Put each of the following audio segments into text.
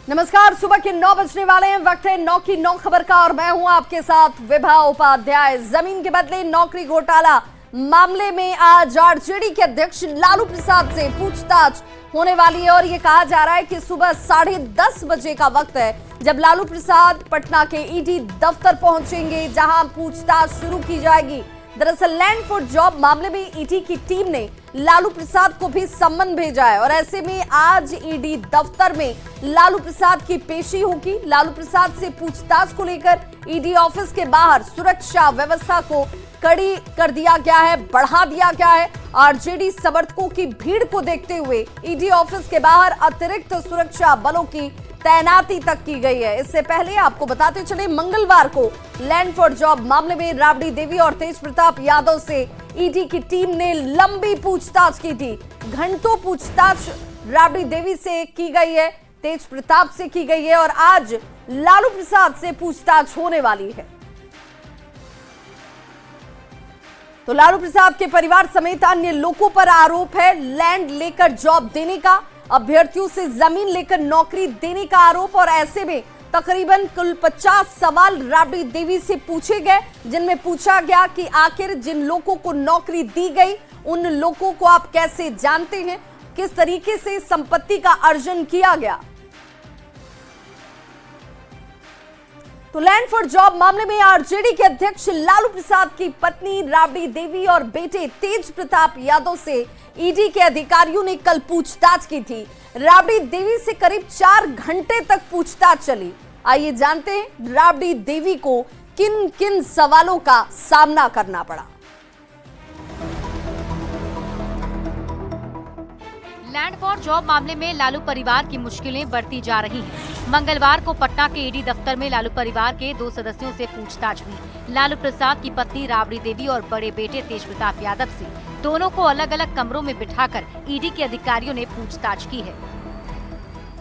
नमस्कार, सुबह के 9 बजने वाले हैं। वक्त है 9 की 9 खबर का और मैं हूं आपके साथ विभा उपाध्याय। जमीन के बदले नौकरी घोटाला मामले में आज आरजेडी के अध्यक्ष लालू प्रसाद से पूछताछ होने वाली है और ये कहा जा रहा है कि सुबह 10:30 बजे का वक्त है जब लालू प्रसाद पटना के ईडी दफ्तर पहुंचेंगे, जहां पूछताछ शुरू की जाएगी। दरअसल लैंड फॉर जॉब मामले में ईडी की टीम ने लालू प्रसाद को भी सम्मन भेजा है और ऐसे में आज ईडी दफ्तर में लालू प्रसाद की पेशी होगी। लालू प्रसाद से पूछताछ को लेकर ईडी ऑफिस के बाहर सुरक्षा व्यवस्था को कड़ी कर दिया गया है, बढ़ा दिया गया है। आरजेडी समर्थकों की भीड़ को देखते हुए ईडी ऑफिस के बाहर अतिरिक्त सुरक्षा बलों की तैनाती तक की गई है। इससे पहले आपको बताते चले, मंगलवार को लैंड फॉर जॉब मामले में राबड़ी देवी और तेज प्रताप यादव से ईडी की टीम ने लंबी पूछताछ की थी। घंटों पूछताछ राबड़ी देवी से की गई है, तेज प्रताप से की गई है और आज लालू प्रसाद से पूछताछ होने वाली है। तो लालू प्रसाद के परिवार समेत अन्य लोगों पर आरोप है लैंड लेकर जॉब देने का, अभ्यर्थियों से जमीन लेकर नौकरी देने का आरोप। और ऐसे में तकरीबन कुल 50 सवाल राबड़ी देवी से पूछे गए, जिनमें पूछा गया कि आखिर जिन लोगों को नौकरी दी गई उन लोगों को आप कैसे जानते हैं, किस तरीके से संपत्ति का अर्जन किया गया। तो लैंड फॉर जॉब मामले में आरजेडी के अध्यक्ष लालू प्रसाद की पत्नी राबड़ी देवी और बेटे तेज प्रताप यादव से ईडी के अधिकारियों ने कल पूछताछ की थी। राबड़ी देवी से करीब 4 घंटे तक पूछताछ चली। आइए जानते हैं राबड़ी देवी को किन किन सवालों का सामना करना पड़ा। लैंड फॉर जॉब मामले में लालू परिवार की मुश्किलें बढ़ती जा रही हैं। मंगलवार को पटना के ईडी दफ्तर में लालू परिवार के 2 सदस्यों से पूछताछ हुई। लालू प्रसाद की पत्नी राबड़ी देवी और बड़े बेटे तेज प्रताप यादव से दोनों को अलग अलग कमरों में बिठाकर ईडी के अधिकारियों ने पूछताछ की है।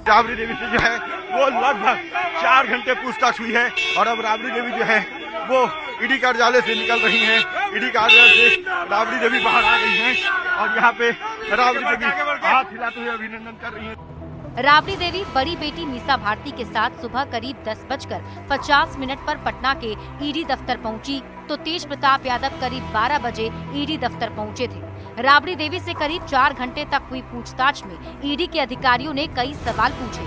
राबड़ी देवी से जो है वो लगभग 4 घंटे पूछताछ हुई है और अब राबड़ी देवी जो है वो ईडी कार्यालय से निकल रही हैं। ईडी कार्यालय से राबड़ी देवी बाहर आ गई हैं और यहाँ पे राबड़ी देवी हाथ हिलाते हुए अभिनंदन कर रही हैं। राबड़ी देवी बड़ी बेटी मीसा भारती के साथ सुबह करीब 10:50 पर पटना के ईडी दफ्तर पहुंची, तो तेज प्रताप यादव करीब 12 बजे ईडी दफ्तर पहुंचे थे। राबड़ी देवी से करीब 4 घंटे तक हुई पूछताछ में ईडी के अधिकारियों ने कई सवाल पूछे।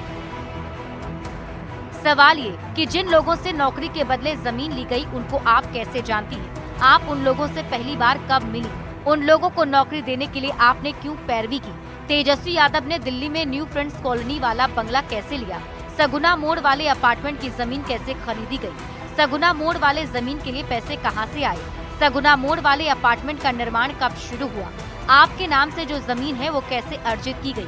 सवाल ये कि जिन लोगों से नौकरी के बदले जमीन ली गई उनको आप कैसे जानती हैं? आप उन लोगों से पहली बार कब मिली? उन लोगों को नौकरी देने के लिए आपने क्यों पैरवी की? तेजस्वी यादव ने दिल्ली में न्यू फ्रेंड्स कॉलोनी वाला बंगला कैसे लिया? सगुना मोड़ वाले अपार्टमेंट की जमीन कैसे खरीदी गई? सगुना मोड़ वाले जमीन के लिए पैसे कहां से आए? सगुना मोड़ वाले अपार्टमेंट का निर्माण कब शुरू हुआ? आपके नाम से जो जमीन है वो कैसे अर्जित की गई?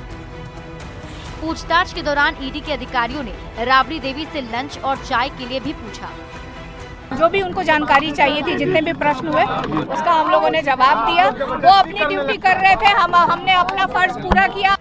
पूछताछ के दौरान ईडी के अधिकारियों ने राबड़ी देवी से लंच और चाय के लिए भी पूछा। जो भी उनको जानकारी चाहिए थी, जितने भी प्रश्न हुए उसका हम लोगों ने जवाब दिया। वो अपनी ड्यूटी कर रहे थे, हमने अपना फर्ज पूरा किया।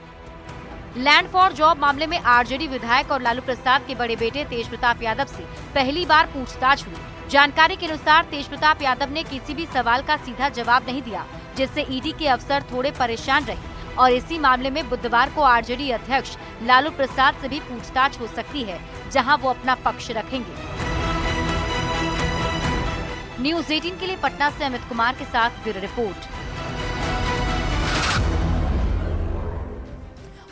लैंड फॉर जॉब मामले में आरजेडी विधायक और लालू प्रसाद के बड़े बेटे तेज प्रताप यादव से पहली बार पूछताछ हुई। जानकारी के अनुसार तेज प्रताप यादव ने किसी भी सवाल का सीधा जवाब नहीं दिया, जिससे ईडी के अफसर थोड़े परेशान रहे और इसी मामले में बुधवार को आरजेडी अध्यक्ष लालू प्रसाद से भी पूछताछ हो सकती है, जहां वो अपना पक्ष रखेंगे। न्यूज़ 18 के लिए पटना से अमित कुमार के साथ ब्यूरो रिपोर्ट।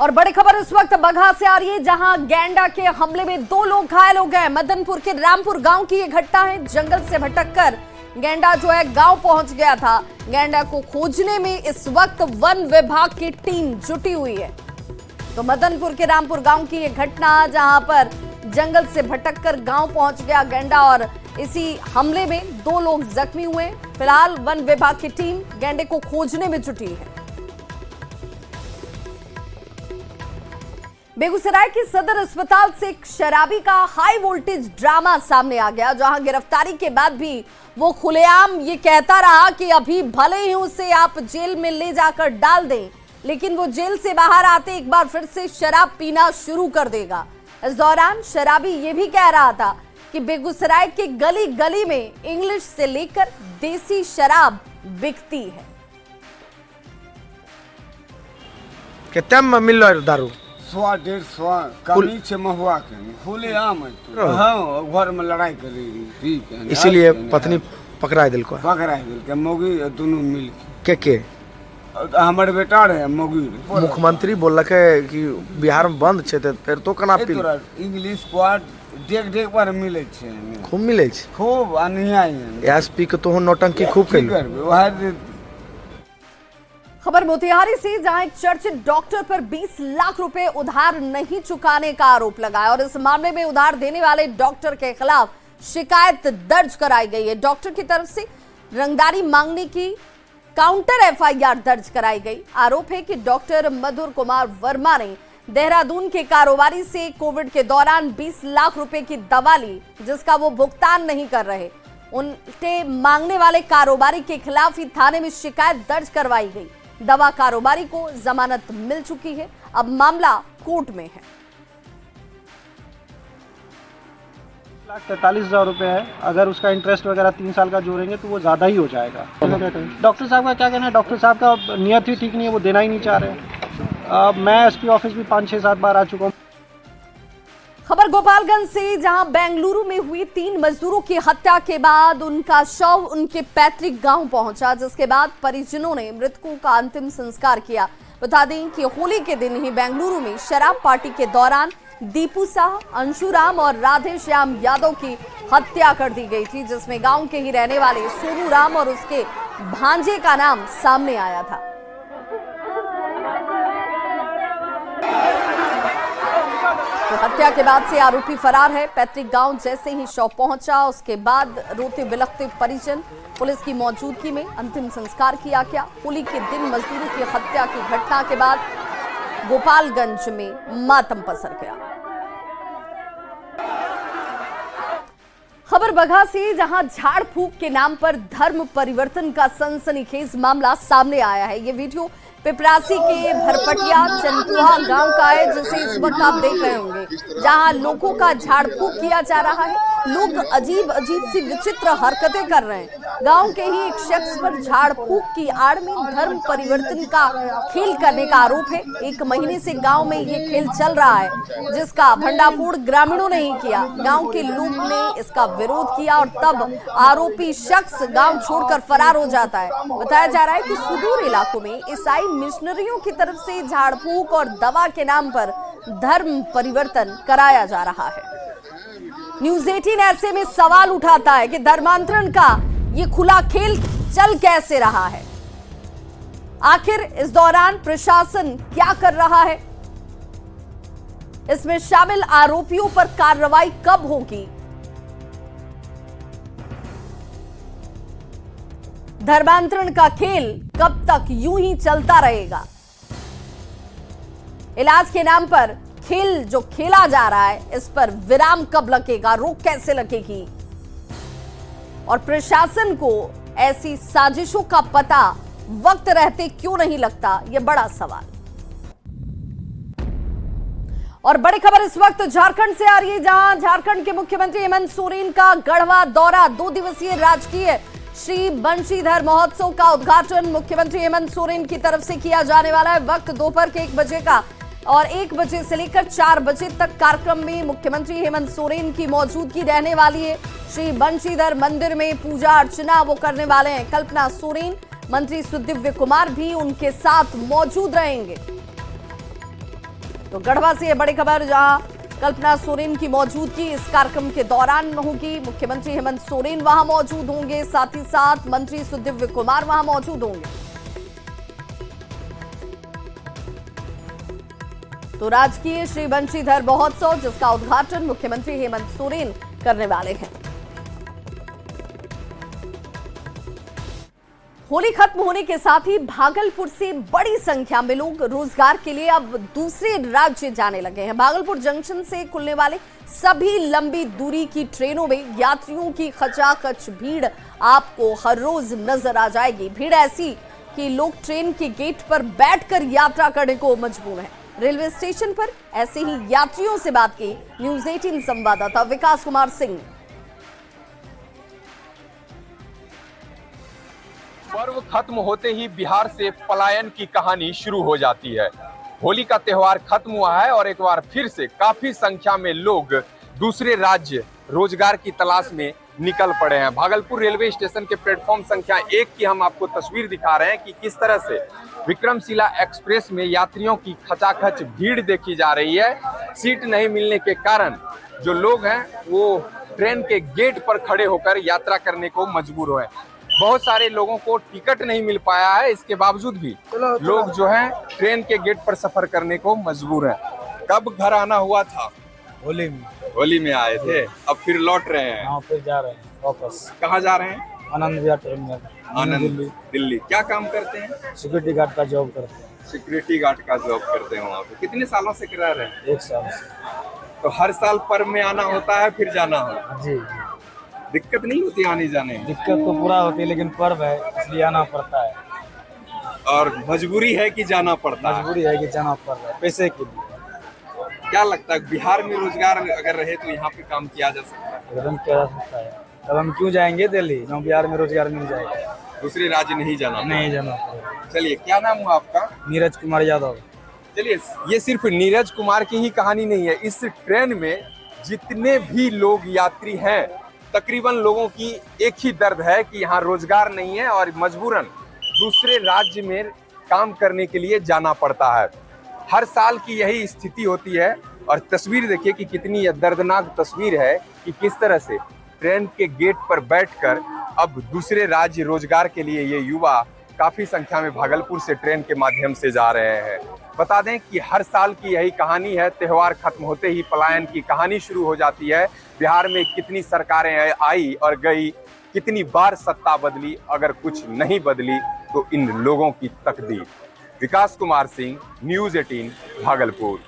और बड़ी खबर इस वक्त बगहा से आ रही है, जहां गैंडा के हमले में 2 लोग घायल हो गए। मदनपुर के रामपुर गांव की ये घटना है। जंगल से भटककर गैंडा जो है गांव पहुंच गया था। गैंडा को खोजने में इस वक्त वन विभाग की टीम जुटी हुई है। तो मदनपुर के रामपुर गांव की ये घटना, जहां पर जंगल से भटककर गांव पहुंच गया गैंडा और इसी हमले में 2 लोग जख्मी हुए। फिलहाल वन विभाग की टीम गैंडे को खोजने में जुटी है। बेगूसराय के सदर अस्पताल से एक शराबी का हाई वोल्टेज ड्रामा सामने आ गया, जहां गिरफ्तारी के बाद भी वो खुलेआम ये कहता रहा कि अभी भले ही उसे आप जेल में ले जाकर डाल दें, लेकिन वो जेल से बाहर आते एक बार फिर से शराब पीना शुरू कर देगा। इस दौरान शराबी ये भी कह रहा था कि बेगूसराय के गली गली में इंग्लिश से लेकर देसी शराब बिकती है। कितना मिल रहा है दारू? 100 150 कमी से महुआ के खुले आम है तो हाँ घर में लड़ाई करे ठीक है इसीलिए पत्नी पकड़ा दिल को पकड़ा दिल के मोगी दोनों मिल के हमारे बेटा रहे मोगी मुख्यमंत्री बोल रखे कि बिहार में बंद छे फिर तो कना पी इंग्लिश क्वाड देख पर मिले छे खूब मिले छे खूब अन्याय एसपी के तो नौटंकी खूब कैल। खबर मोतिहारी से, जहां एक चर्चित डॉक्टर पर 20 लाख रुपए उधार नहीं चुकाने का आरोप लगा है और इस मामले में उधार देने वाले डॉक्टर के खिलाफ शिकायत दर्ज कराई गई है। डॉक्टर की तरफ से रंगदारी मांगने की काउंटर एफआईआर दर्ज कराई गई। आरोप है कि डॉक्टर मधुर कुमार वर्मा ने देहरादून के कारोबारी से कोविड के दौरान 20 लाख रुपए की दवा ली, जिसका वो भुगतान नहीं कर रहे। उनसे मांगने वाले कारोबारी के खिलाफ ही थाने में शिकायत दर्ज करवाई गई। दवा कारोबारी को जमानत मिल चुकी है, अब मामला कोर्ट में है। 1,43,000 रुपए है। अगर उसका इंटरेस्ट वगैरह 3 साल का जोड़ेंगे तो वो ज़्यादा ही हो जाएगा। डॉक्टर साहब का क्या कहना है? डॉक्टर साहब का नियत ही ठीक नहीं है, वो देना ही नहीं चाह रहे। मैं एसपी ऑफिस भी 5, 6, 7 बार आ चुका हूँ। खबर गोपालगंज से, जहां बेंगलुरु में हुई 3 मजदूरों की हत्या के बाद उनका शव उनके पैतृक गांव पहुंचा, जिसके बाद परिजनों ने मृतकों का अंतिम संस्कार किया। बता दें कि होली के दिन ही बेंगलुरु में शराब पार्टी के दौरान दीपू शाह, अंशुराम और राधे श्याम यादव की हत्या कर दी गई थी, जिसमें गांव के ही रहने वाले सोनू राम और उसके भांजे का नाम सामने आया था। तो हत्या के बाद से आरोपी फरार है। पैतृक गांव जैसे ही शव पहुंचा, उसके बाद रोते बिलखते परिजन पुलिस की मौजूदगी में अंतिम संस्कार किया गया। होली के दिन मजदूरों की हत्या की घटना के बाद गोपालगंज में मातम पसर गया। खबर बगहा से, जहां झाड़ फूक के नाम पर धर्म परिवर्तन का सनसनीखेज मामला सामने आया है। ये वीडियो पिपरासी के भरपटिया चनकुहा गांव का है, जिसे इस वक्त आप देख रहे होंगे, जहां लोगों का झाड़ फूक किया जा रहा है। लोग अजीब अजीब सी विचित्र हरकतें कर रहे हैं। गांव के ही एक शख्स पर झाड़ फूक की आड़ में धर्म परिवर्तन का खेल करने का आरोप है। 1 महीने से गांव में ये खेल चल रहा है, जिसका भंडाफोड़ ग्रामीणों ने ही किया। गांव के लोग ने इसका विरोध किया और तब आरोपी शख्स गांव छोड़कर फरार हो जाता है। बताया जा रहा है कि सुदूर इलाकों में ईसाई मिशनरियों की तरफ से झाड़ फूक और दवा के नाम पर धर्म परिवर्तन कराया जा रहा है। न्यूज़ 18 ऐसे में सवाल उठाता है कि धर्मांतरण का ये खुला खेल चल कैसे रहा है? आखिर इस दौरान प्रशासन क्या कर रहा है? इसमें शामिल आरोपियों पर कार्रवाई कब होगी? धर्मांतरण का खेल कब तक यूं ही चलता रहेगा? इलाज के नाम पर खेल जो खेला जा रहा है, इस पर विराम कब लगेगा? रोक कैसे लगेगी? और प्रशासन को ऐसी साजिशों का पता वक्त रहते क्यों नहीं लगता? यह बड़ा सवाल। और बड़ी खबर इस वक्त झारखंड से आ रही है, जहां झारखंड के मुख्यमंत्री हेमंत सोरेन का गढ़वा दौरा। 2 दिवसीय राजकीय श्री बंशीधर महोत्सव का उद्घाटन मुख्यमंत्री हेमंत सोरेन की तरफ से किया जाने वाला है। वक्त दोपहर के 1 बजे का और 1 बजे से लेकर 4 बजे तक कार्यक्रम में मुख्यमंत्री हेमंत सोरेन की मौजूदगी रहने वाली है। श्री बंशीधर मंदिर में पूजा अर्चना वो करने वाले हैं कल्पना सोरेन। मंत्री सुदिव्य कुमार भी उनके साथ मौजूद रहेंगे। तो गढ़वा से बड़ी खबर, जहां कल्पना सोरेन की मौजूदगी इस कार्यक्रम के दौरान होगी। मुख्यमंत्री हेमंत सोरेन वहां मौजूद होंगे, साथ ही साथ मंत्री सुदिव्य कुमार वहां मौजूद होंगे। तो राजकीय श्री बंशीधर महोत्सव, जिसका उद्घाटन मुख्यमंत्री हेमंत सोरेन करने वाले हैं। होली खत्म होने के साथ ही भागलपुर से बड़ी संख्या में लोग रोजगार के लिए अब दूसरे राज्य जाने लगे हैं। भागलपुर जंक्शन से खुलने वाले सभी लंबी दूरी की ट्रेनों में यात्रियों की खचाखच भीड़ आपको हर रोज नजर आ जाएगी। भीड़ ऐसी कि लोग ट्रेन के गेट पर बैठकर यात्रा करने को मजबूर हैं। रेलवे स्टेशन पर ऐसे ही यात्रियों से बात की न्यूज़ 18 संवाददाता विकास कुमार सिंह ने। पर्व खत्म होते ही बिहार से पलायन की कहानी शुरू हो जाती है। होली का त्योहार खत्म हुआ है और एक बार फिर से काफी संख्या में लोग दूसरे राज्य रोजगार की तलाश में निकल पड़े हैं। भागलपुर रेलवे स्टेशन के प्लेटफॉर्म संख्या 1 की हम आपको तस्वीर दिखा रहे हैं कि किस तरह से विक्रमशिला एक्सप्रेस में यात्रियों की खचाखच भीड़ देखी जा रही है। सीट नहीं मिलने के कारण जो लोग हैं वो ट्रेन के गेट पर खड़े होकर यात्रा करने को मजबूर हुए। बहुत सारे लोगों को टिकट नहीं मिल पाया है, इसके बावजूद भी लोग जो हैं ट्रेन के गेट पर सफर करने को मजबूर हैं। कब घर आना हुआ था? होली में आए थे, अब फिर लौट रहे हैं। हाँ, फिर जा रहे हैं वापस। कहाँ जा रहे हैं? आनंद विहार टर्मिनल, आनंद दिल्ली। क्या काम करते हैं? सिक्योरिटी गार्ड का जॉब करते हैं। सिक्योरिटी गार्ड का जॉब करते हैं वहाँ पे। कितने सालों से करा रहे हैं? 1 साल से। तो हर साल पर्व में आना होता है, फिर जाना हो? जी। दिक्कत नहीं होती आने जाने? दिक्कत तो पूरा होती है, लेकिन पर्व है इसलिए आना पड़ता है। और मजबूरी है कि जाना पड़ता है? मजबूरी है कि जाना पड़ रहा है, पैसे के लिए। क्या लगता है बिहार में रोजगार अगर रहे तो यहाँ पे काम किया जा सकता है? एकदम किया जा सकता है। तब हम क्यों जाएंगे दिल्ली, जहाँ बिहार में रोजगार मिल जाएगा। दूसरे राज्य नहीं जाना पड़ेगा। चलिए, क्या नाम हुआ आपका? नीरज कुमार यादव। चलिए, ये सिर्फ नीरज कुमार की ही कहानी नहीं है। इस ट्रेन में जितने भी लोग यात्री हैं, तकरीबन लोगों की एक ही दर्द है कि यहाँ रोजगार नहीं है और मजबूरन दूसरे राज्य में काम करने के लिए जाना पड़ता है। हर साल की यही स्थिति होती है और तस्वीर देखिए कि कितनी दर्दनाक तस्वीर है कि किस तरह से ट्रेन के गेट पर बैठकर अब दूसरे राज्य रोजगार के लिए ये युवा काफी संख्या में भागलपुर से ट्रेन के माध्यम से जा रहे हैं। बता दें कि हर साल की यही कहानी है। त्योहार खत्म होते ही पलायन की कहानी शुरू हो जाती है। बिहार में कितनी सरकारें आई और गई, कितनी बार सत्ता बदली, अगर कुछ नहीं बदली तो इन लोगों की तकदीर। विकास कुमार सिंह, न्यूज़ 18, भागलपुर।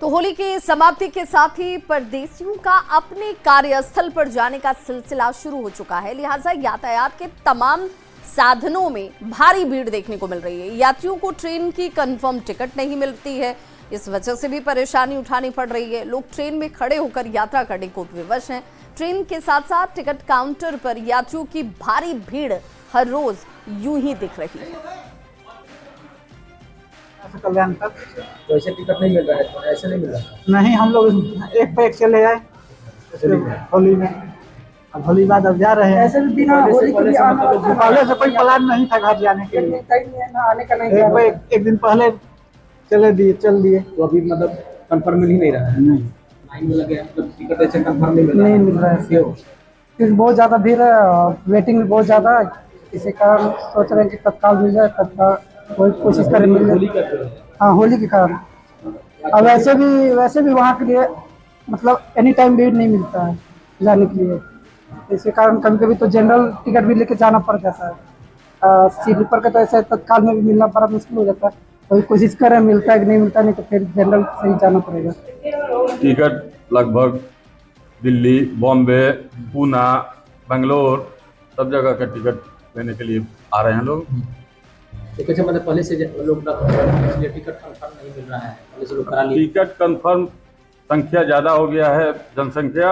तो होली की समाप्ति के साथ ही परदेशियों का अपने कार्यस्थल पर जाने का सिलसिला शुरू हो चुका है, लिहाजा यातायात के तमाम साधनों में भारी भीड़ देखने को मिल रही है। यात्रियों को ट्रेन की कंफर्म टिकट नहीं मिलती है, इस वजह से भी परेशानी उठानी पड़ रही है। लोग ट्रेन में खड़े होकर यात्रा करने को विवश हैं। ट्रेन के साथ साथ टिकट काउंटर पर यात्रियों की भारी भीड़ हर रोज यूं ही दिख रही है। कल्याण तक तो ऐसे टिकट नहीं मिल रहा है, तो ऐसे नहीं मिल रहा। नहीं, हम लोग एक पे एक चले आए होली में। अब होली बाद अब जा रहे हैं। ऐसे भी बिना होली के पहले से कोई प्लान नहीं था घर जाने के लिए, आने का नहीं। एक दिन पहले चल दिए। तो अभी मतलब कंफर्म मिल ही नहीं रहा है। नहीं लगे, मतलब टिकट ऐसे कंफर्म नहीं मिल रहा है। फिर बहुत ज़्यादा भीड़ है, वेटिंग भी बहुत ज़्यादा है। इसी कारण सोच रहे हैं कि तत्काल मिल जाए, तत्काल कोशिश करें मिल जाए। हाँ, होली के कारण। अब वैसे भी वहाँ के लिए मतलब एनी टाइम भीड़ नहीं मिलता है जाने के लिए। इसी कारण कभी कभी तो जनरल टिकट भी लेके जाना पड़ जाता है। स्लीपर का तो ऐसे तत्काल में भी मिलना बड़ा मुश्किल हो जाता है। कोई कोशिश करें मिलता है कि नहीं मिलता, नहीं तो फिर जनरल से ही जाना पड़ेगा। टिकट लगभग दिल्ली, बॉम्बे, पूना, बेंगलोर सब जगह का टिकट लेने के लिए आ रहे हैं लोग। तो कैसे मतलब पहले से लोग इसलिए टिकट कंफर्म नहीं मिल रहा है, पहले से लोग करा लिए। टिकट कंफर्म संख्या ज़्यादा हो गया है, जनसंख्या,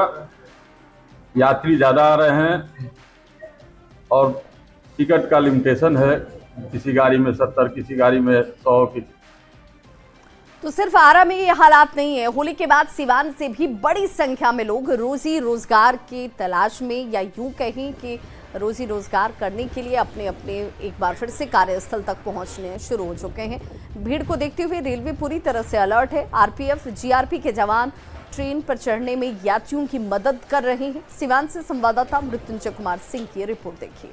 यात्री ज़्यादा आ रहे हैं और टिकट का लिमिटेशन है। किसी गाड़ी में 70, किसी गाड़ी में 100। तो सिर्फ आरा में ये हालात नहीं है, होली के बाद सिवान से भी बड़ी संख्या में लोग रोजी रोजगार की तलाश में, या यूं कहें कि रोजी रोजगार करने के लिए अपने एक बार फिर से कार्यस्थल तक पहुंचने शुरू हो चुके हैं। भीड़ को देखते हुए रेलवे पूरी तरह से अलर्ट है। आरपीएफ, जीआरपी के जवान ट्रेन पर चढ़ने में यात्रियों की मदद कर रहे हैं। सिवान से संवाददाता मृत्युंजय कुमार सिंह की रिपोर्ट देखिए।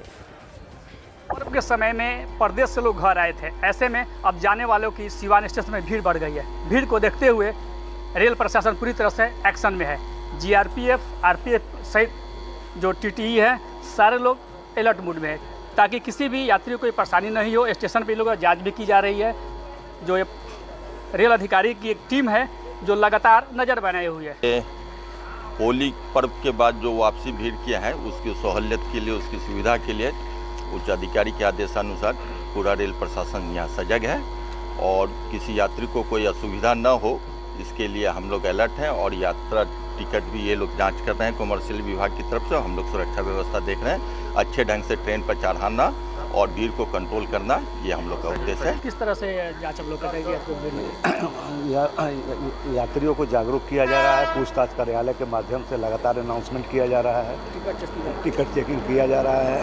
पर्व के समय में परदेश से लोग घर आए थे, ऐसे में अब जाने वालों की सिवान स्टेशन में भीड़ बढ़ गई है। भीड़ को देखते हुए रेल प्रशासन पूरी तरह से एक्शन में है। जीआरपीएफ, आरपीएफ सहित जो टीटीई है, सारे लोग अलर्ट मूड में है ताकि किसी भी यात्री को कोई परेशानी नहीं हो। स्टेशन पर लोगों की जाँच भी की जा रही है। जो रेल अधिकारी की एक टीम है जो लगातार नज़र बनाए हुई है। होली पर्व के बाद जो वापसी भीड़ किया है उसकी सहूलियत के लिए, उसकी सुविधा के लिए उच्च अधिकारी के आदेशानुसार पूरा रेल प्रशासन यहाँ सजग है और किसी यात्री को कोई असुविधा न हो इसके लिए हम लोग अलर्ट हैं। और यात्रा टिकट भी ये लोग जांच कर रहे हैं कमर्शियल विभाग की तरफ से। हम लोग सुरक्षा व्यवस्था देख रहे हैं, अच्छे ढंग से ट्रेन पर चढ़ाना और भीड़ को कंट्रोल करना ये हम लोग का उद्देश्य है। किस तरह से जांच हम लोग करेंगे? यात्रियों को जागरूक किया जा रहा है, पूछताछ कार्यालय के माध्यम से लगातार अनाउंसमेंट किया जा रहा है, टिकट चेकिंग किया जा रहा है,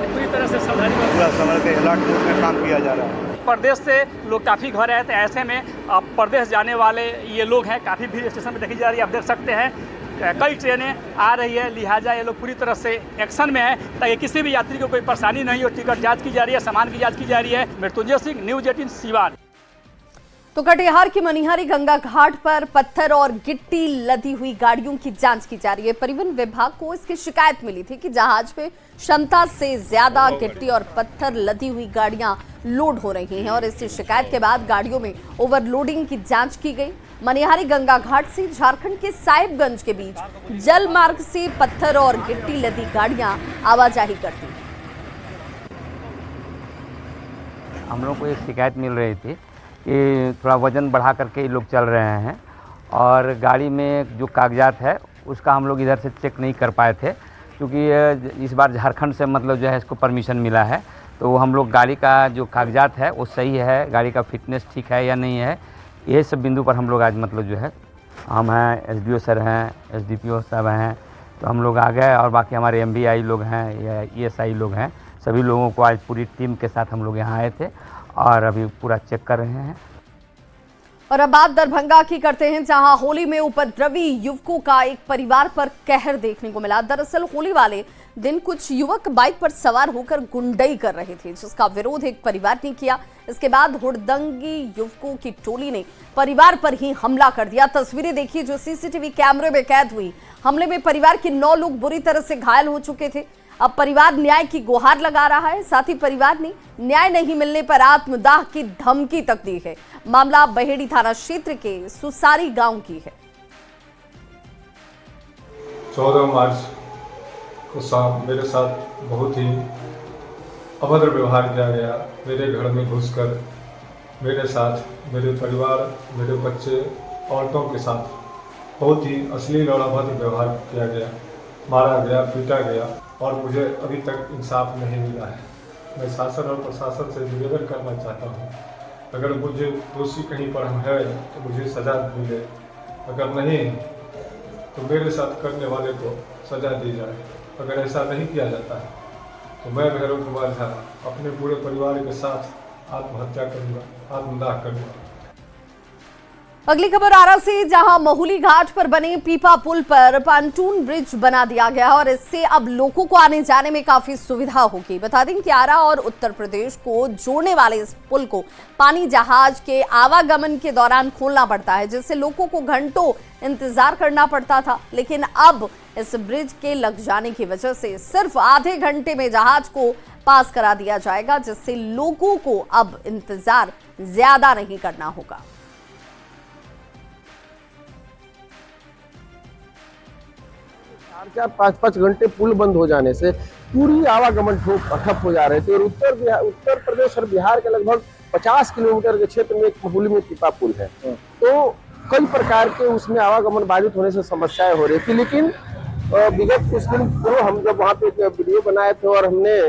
पूरी तरह से पूरा समय के अलर्ट मोड में काम किया जा रहा है। प्रदेश से लोग काफ़ी घर आए थे, ऐसे में अब प्रदेश जाने वाले ये लोग हैं, काफ़ी भीड़ स्टेशन में देखी जा रही है। आप देख सकते हैं कई ट्रेनें आ रही है, लिहाजा ये लोग पूरी तरह से एक्शन में है ताकि किसी भी यात्री को कोई परेशानी नहीं हो। टिकट जांच की जा रही है, सामान की जांच की जा रही है। मृत्युंजय सिंह, न्यूज़ 18 सीवान। तो कटिहार की मनिहारी गंगा घाट पर पत्थर और गिट्टी लदी हुई गाड़ियों की जांच की जा रही है। परिवहन विभाग को इसकी शिकायत मिली थी कि जहाज में क्षमता से ज्यादा गिट्टी और पत्थर लदी हुई गाड़ियां लोड हो रही हैं और इसी शिकायत के बाद गाड़ियों में ओवरलोडिंग की जांच की गई। मनिहारी गंगा घाट से झारखंड के साहिबगंज के बीच जल मार्ग से पत्थर और गिट्टी लदी गाड़ियां आवाजाही करती हैं। हम लोग को एक शिकायत मिल रही थी कि थोड़ा वजन बढ़ा करके ये लोग चल रहे हैं और गाड़ी में जो कागजात है उसका हम लोग इधर से चेक नहीं कर पाए थे, क्योंकि इस बार झारखंड से मतलब जो है इसको परमिशन मिला है, तो हम लोग गाड़ी का जो कागजात है वो सही है, गाड़ी का फिटनेस ठीक है या नहीं है, ये सब बिंदु पर हम लोग आज मतलब जो है हम हैं, एसडीओ सर हैं, एसडीपीओ साहब हैं, तो हम लोग आ गए और बाकी हमारे एमबीआई लोग हैं या ईएसआई लोग हैं, सभी लोगों को आज पूरी टीम के साथ हम लोग यहाँ आए थे और अभी पूरा चेक कर रहे हैं। और अब बात दरभंगा की करते हैं, जहां होली में उपद्रवी युवकों का एक परिवार पर कहर देखने को मिला। दरअसल होली वाले दिन कुछ युवक बाइक पर सवार होकर गुंडई कर रहे थे, जिसका विरोध एक परिवार ने किया। इसके बाद हुड़दंगी युवकों की टोली ने परिवार पर ही हमला कर दिया। तस्वीरें देखिए जो सीसीटीवी कैमरे में कैद हुई। हमले में परिवार के 9 लोग बुरी तरह से घायल हो चुके थे। अब परिवार न्याय की गुहार लगा रहा है, साथ ही परिवार ने न्याय नहीं मिलने पर आत्मदाह की धमकी तक दी है। मामला बहेड़ी थाना क्षेत्र के सुसारी गांव की है। 14 मार्च को मेरे साथ बहुत ही अभद्र व्यवहार किया गया। मेरे घर में घुसकर मेरे साथ, मेरे परिवार, मेरे बच्चे, औरतों के साथ बहुत ही अश्लील और अभद्र व्यवहार किया गया, मारा गया, पीटा गया और मुझे अभी तक इंसाफ नहीं मिला है। मैं शासन और प्रशासन से निवेदन करना चाहता हूँ, अगर मुझे दोषी कहीं पर है तो मुझे सज़ा मिले, अगर नहीं तो मेरे साथ करने वाले को सज़ा दी जाए। अगर ऐसा नहीं किया जाता है तो मैं भैरव कुमार झा अपने पूरे परिवार के साथ आत्महत्या करूँगा, आत्मदाह करूँगा। अगली खबर आरा से, जहां महुली घाट पर बने पीपा पुल पर pontoon ब्रिज बना दिया गया और इससे अब लोगों को आने जाने में काफी सुविधा होगी। बता दें कि आरा और उत्तर प्रदेश को जोड़ने वाले इस पुल को पानी जहाज के आवागमन के दौरान खोलना पड़ता है, जिससे लोगों को घंटों इंतजार करना पड़ता था। लेकिन अब इस ब्रिज के लग जाने की वजह से सिर्फ आधे घंटे में जहाज को पास करा दिया जाएगा, जिससे लोगों को अब इंतजार ज्यादा नहीं करना होगा। 4-5 घंटे पुल बंद हो जाने से पूरी आवागमन ठप हो जा रहे थे। और उत्तर प्रदेश और बिहार के लगभग 50 किलोमीटर के क्षेत्र में एक महुली में पीपा पुल है, तो कई प्रकार के उसमें आवागमन बाधित होने से समस्याएं हो रही थी। लेकिन विगत कुछ दिन पूर्व हम जब वहाँ पे एक वीडियो बनाए थे और हमने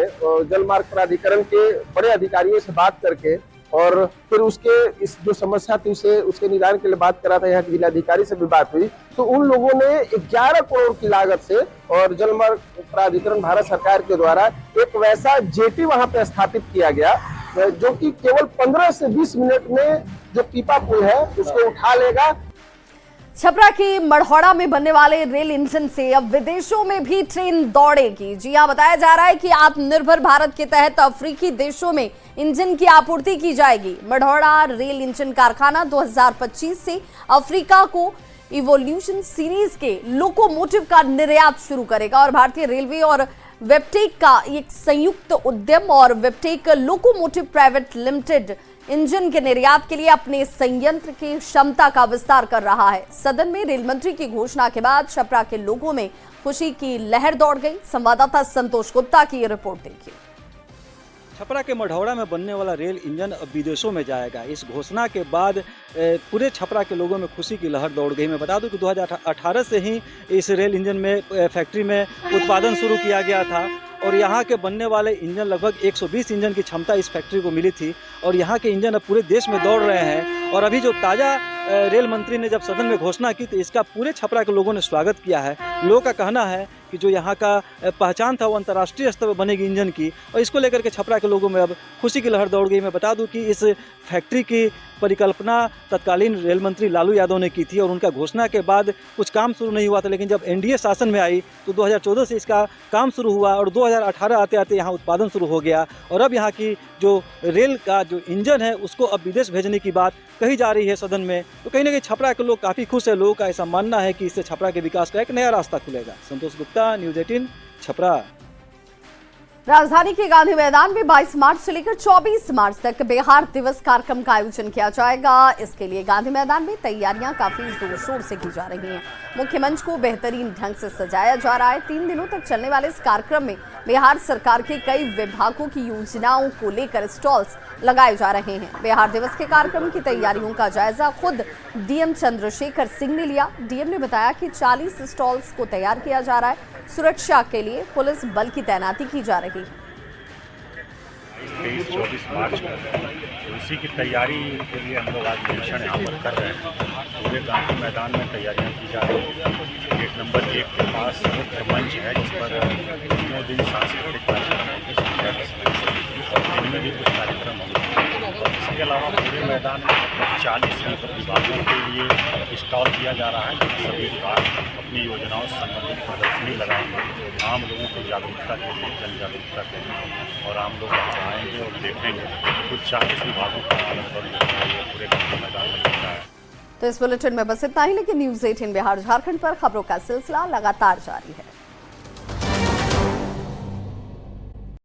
जलमार्ग प्राधिकरण के बड़े अधिकारियों से बात करके और फिर उसके इस जो समस्या थी उसके निदान के लिए बात करा था, यहाँ के जिलाधिकारी से भी बात हुई, तो उन लोगों ने 11 करोड़ की लागत से और जलमार्ग प्राधिकरण भारत सरकार के द्वारा एक वैसा जेटी वहां पे स्थापित किया गया जो कि केवल 15 से 20 मिनट में जो पीपा पुल है उसको उठा लेगा। छपरा की मढ़ौड़ा में बनने वाले रेल इंजन से अब विदेशों में भी ट्रेन दौड़ेगी। जी हां, बताया जा रहा है कि आत्मनिर्भर भारत के तहत अफ्रीकी देशों में इंजन की आपूर्ति की जाएगी। मढ़ौड़ा रेल इंजन कारखाना 2025 से अफ्रीका को इवोल्यूशन सीरीज के लोकोमोटिव का निर्यात शुरू करेगा और भारतीय रेलवे और वेबटेक का एक संयुक्त उद्यम और वेबटेक लोकोमोटिव प्राइवेट लिमिटेड इंजन के निर्यात के लिए अपने संयंत्र की क्षमता का विस्तार कर रहा है। सदन में रेल मंत्री की घोषणा के बाद छपरा के लोगों में खुशी की लहर दौड़ गई। संवाददाता संतोष गुप्ता की रिपोर्ट देखिए। छपरा के मढ़ौड़ा में बनने वाला रेल इंजन अब विदेशों में जाएगा। इस घोषणा के बाद पूरे छपरा के लोगों में खुशी की लहर दौड़ गई। मैं बता दूं कि 2018 से ही इस रेल इंजन में फैक्ट्री में उत्पादन शुरू किया गया था और यहाँ के बनने वाले इंजन लगभग 120 इंजन की क्षमता इस फैक्ट्री को मिली थी और यहाँ के इंजन अब पूरे देश में दौड़ रहे हैं। और अभी जो ताज़ा रेल मंत्री ने जब सदन में घोषणा की तो इसका पूरे छपरा के लोगों ने स्वागत किया है। लोगों का कहना है कि जो यहाँ का पहचान था वो अंतर्राष्ट्रीय स्तर पर बनेगी इंजन की, और इसको लेकर के छपरा के लोगों में अब खुशी की लहर दौड़ गई। मैं बता दूं कि इस फैक्ट्री की परिकल्पना तत्कालीन रेल मंत्री लालू यादव ने की थी और उनका घोषणा के बाद कुछ काम शुरू नहीं हुआ था, लेकिन जब एनडीए शासन में आई तो 2014 से इसका काम शुरू हुआ और 2018 आते आते यहाँ उत्पादन शुरू हो गया। और अब यहाँ की जो रेल का जो इंजन है उसको अब विदेश भेजने की बात कही जा रही है सदन में। तो कहीं ना कहीं छपरा के लोग काफ़ी खुश है। लोगों का ऐसा मानना है कि इससे छपरा के विकास का एक नया रास्ता खुलेगा। संतोष गुप्ता, न्यूज़ 18, छपरा। राजधानी के गांधी मैदान में 22 मार्च से लेकर 24 मार्च तक बिहार दिवस कार्यक्रम का आयोजन किया जाएगा। इसके लिए गांधी मैदान में तैयारियां काफी जोर शोर से की जा रही हैं। मुख्य मंच को बेहतरीन ढंग से सजाया जा रहा है। 3 दिनों तक चलने वाले इस कार्यक्रम में बिहार सरकार के कई विभागों की योजनाओं को लेकर स्टॉल्स लगाए जा रहे हैं। बिहार दिवस के कार्यक्रम की तैयारियों का जायजा खुद डीएम चंद्रशेखर सिंह ने लिया। डीएम ने बताया कि 40 स्टॉल्स को तैयार किया जा रहा है। सुरक्षा के लिए पुलिस बल की तैनाती की जा रही है। 23-24 मार्च को उसी की तैयारी के लिए हम लोग आज निरीक्षण यहाँ पर कर रहे हैं। पूरे गांधी मैदान में तैयारियाँ की जा रही हैं। गेट नंबर 1 के पास मुख्य मंच है जिस पर 3 दिन सांस्कृतिक कार्यक्रम होंगे और दिन में भी कुछ कार्यक्रम होंगे। इसके अलावा पूरे मैदान में 40 विभागों के लिए स्टॉल दिया जा रहा है। सभी विभाग अपनी योजनाओं से संबंधित प्रदर्शनी लगाएंगे आम लोगों की जागरूकता के लिए, जन जागरूकता के लिए, और आम लोग आएंगे और देखेंगे। कुछ 40 विभागों का अलग-अलग पूरे मैदान में चल रहा है। तो इस बुलेटिन में बस इतना ही, लेकिन न्यूज़ 18 बिहार झारखंड पर खबरों का सिलसिला लगातार जारी है।